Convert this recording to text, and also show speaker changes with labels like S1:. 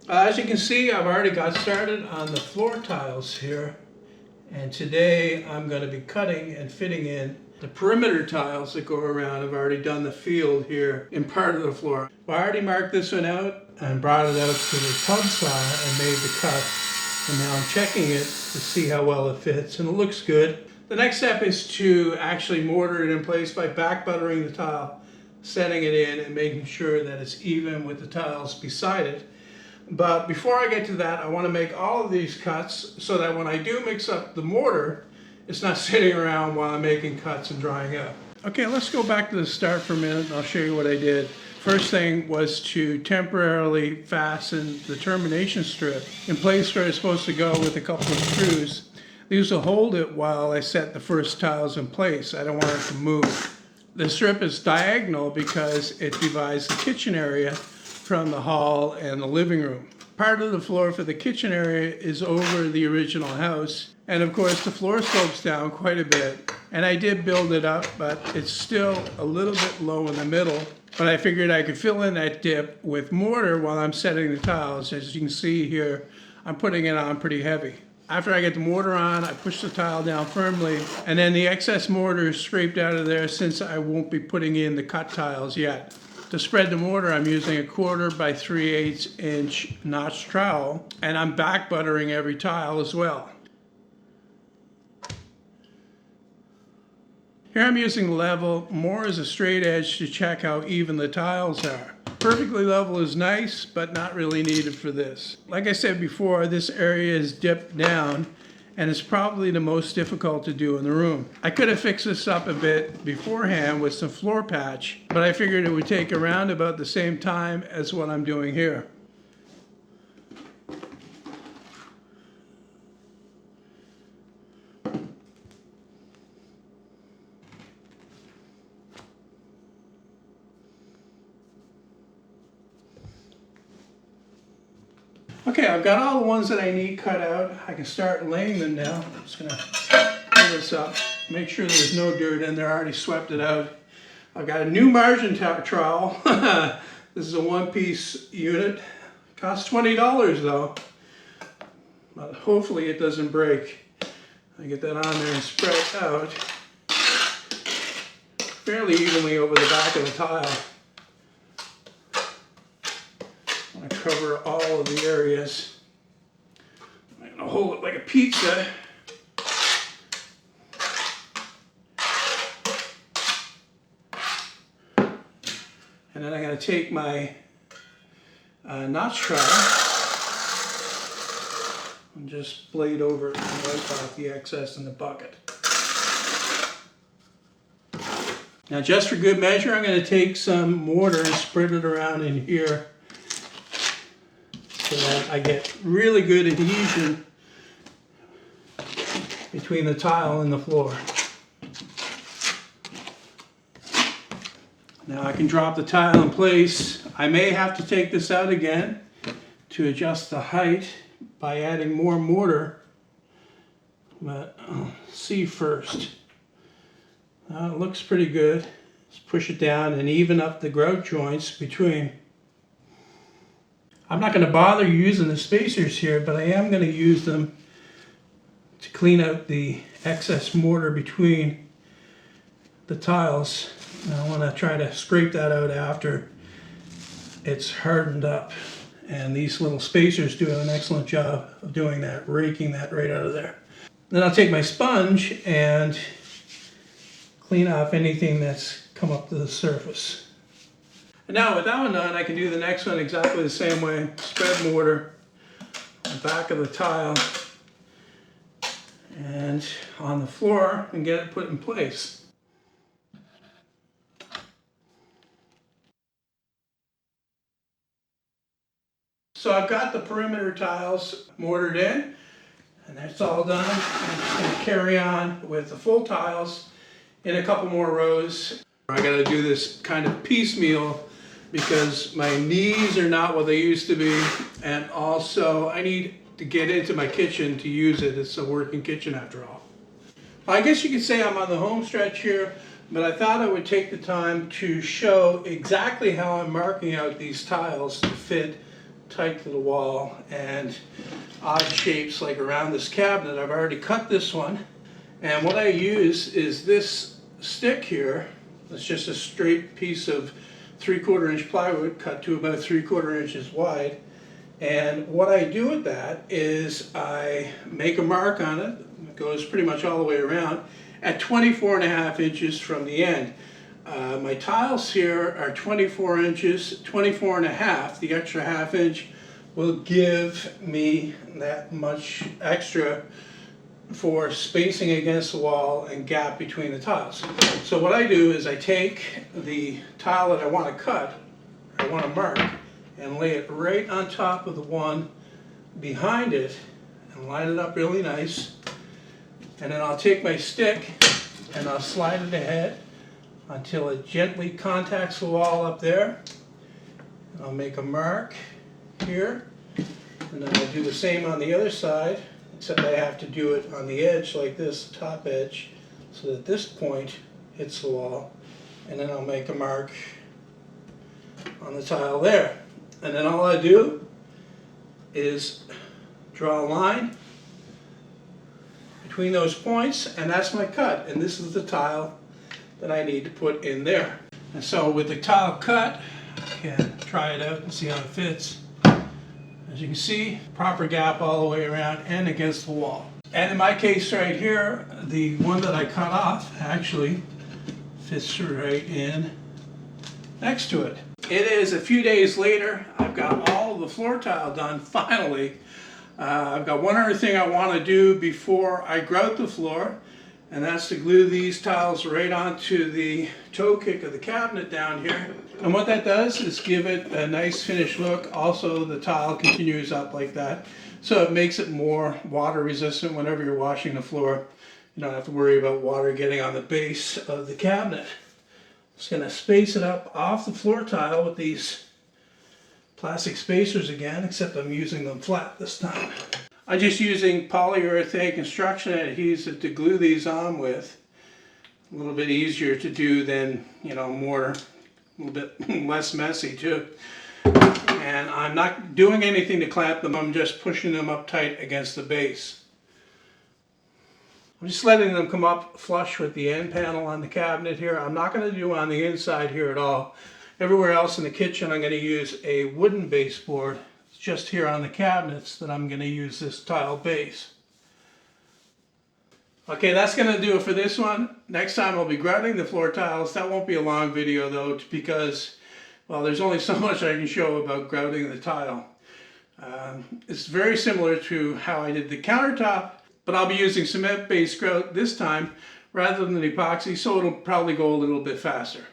S1: As you can see, I've already got started on the floor tiles here, and today I'm going to be cutting and fitting in the perimeter tiles that go around. I've already done the field here in part of the floor. I already marked this one out and brought it out to the tub saw and made the cut, and now I'm checking it to see how well it fits, and it looks good. The next step is to actually mortar it in place by back buttering the tile, setting it in and making sure that it's even with the tiles beside it. But before I get to that, I want to make all of these cuts so that when I do mix up the mortar, it's not sitting around while I'm making cuts and drying up. Okay, let's go back to the start for a minute and I'll show you what I did. First thing was to temporarily fasten the termination strip in place where it's supposed to go with a couple of screws. These will hold it while I set the first tiles in place. I don't want it to move. The strip is diagonal because it divides the kitchen area from the hall and the living room. Part of the floor for the kitchen area is over the original house, and of course the floor slopes down quite a bit, and I did build it up, but it's still a little bit low in the middle. But I figured I could fill in that dip with mortar while I'm setting the tiles. As you can see here, I'm putting it on pretty heavy. After I get the mortar on, I push the tile down firmly, and then the excess mortar is scraped out of there since I won't be putting in the cut tiles yet. To spread the mortar, I'm using a 1/4 by 3/8 inch notch trowel, and I'm back buttering every tile as well. Here I'm using level more as a straight edge to check how even the tiles are. Perfectly level is nice, but not really needed for this. Like I said before, this area is dipped down, and it's probably the most difficult to do in the room. I could have fixed this up a bit beforehand with some floor patch, but I figured it would take around about the same time as what I'm doing here. Okay, I've got all the ones that I need cut out. I can start laying them now. I'm just gonna pull this up, make sure there's no dirt in there. I already swept it out. I've got a new margin trowel. This is a one-piece unit. Costs $20 though, but hopefully it doesn't break. I get that on there and spread it out fairly evenly over the back of the tile. I cover all of the areas. I'm going to hold it like a pizza. And then I'm going to take my notch trowel and just blade over it and wipe off the excess in the bucket. Now, just for good measure, I'm going to take some mortar and spread it around in here, so that I get really good adhesion between the tile and the floor. Now I can drop the tile in place. I may have to take this out again to adjust the height by adding more mortar, but I'll see first. It looks pretty good. Let's push it down and even up the grout joints between. I'm not going to bother using the spacers here, but I am going to use them to clean out the excess mortar between the tiles. And I want to try to scrape that out after it's hardened up. And these little spacers do an excellent job of doing that, raking that right out of there. Then I'll take my sponge and clean off anything that's come up to the surface. And now with that one done, I can do the next one exactly the same way. Spread mortar on the back of the tile and on the floor and get it put in place. So I've got the perimeter tiles mortared in, and that's all done. I'm just going to carry on with the full tiles in a couple more rows. I got to do this kind of piecemeal because my knees are not what they used to be, and also I need to get into my kitchen to use it. It's a working kitchen after all. I guess you could say I'm on the home stretch here, but I thought I would take the time to show exactly how I'm marking out these tiles to fit tight to the wall, and odd shapes like around this cabinet. I've already cut this one, and what I use is this stick here. It's just a straight piece of 3/4 inch plywood cut to about 3/4 inches wide. And what I do with that is I make a mark on it. It goes pretty much all the way around at 24.5 inches from the end. My tiles here are 24 inches, 24.5. The extra ½ inch will give me that much extra for spacing against the wall and gap between the tiles. So what I do is I take the tile that I want to cut, I want to mark, and lay it right on top of the one behind it and line it up really nice. And then I'll take my stick and I'll slide it ahead until it gently contacts the wall up there. And I'll make a mark here, and then I'll do the same on the other side, except I have to do it on the edge like this, the top edge, so that this point hits the wall. And then I'll make a mark on the tile there. And then all I do is draw a line between those points, and that's my cut. And this is the tile that I need to put in there. And so with the tile cut, I can try it out and see how it fits. As you can see, proper gap all the way around and against the wall. And in my case right here, the one that I cut off actually fits right in next to it. It is a few days later. I've got all the floor tile done finally. I've got one other thing I want to do before I grout the floor, and that's to glue these tiles right onto the toe kick of the cabinet down here. And what that does is give it a nice finished look. Also, the tile continues up like that, so it makes it more water resistant whenever you're washing the floor. You don't have to worry about water getting on the base of the cabinet. Just going to space it up off the floor tile with these plastic spacers again, except I'm using them flat this time. I'm just using polyurethane construction adhesive to glue these on with. A little bit easier to do than, mortar. A little bit less messy too. And I'm not doing anything to clamp them, I'm just pushing them up tight against the base. I'm just letting them come up flush with the end panel on the cabinet here. I'm not going to do on the inside here at all. Everywhere else in the kitchen I'm going to use a wooden baseboard. It's just here on the cabinets that I'm going to use this tile base. Okay, that's going to do it for this one. Next time I'll be grouting the floor tiles. That won't be a long video though, because, well, there's only so much I can show about grouting the tile. It's very similar to how I did the countertop, but I'll be using cement-based grout this time rather than the epoxy, so it'll probably go a little bit faster.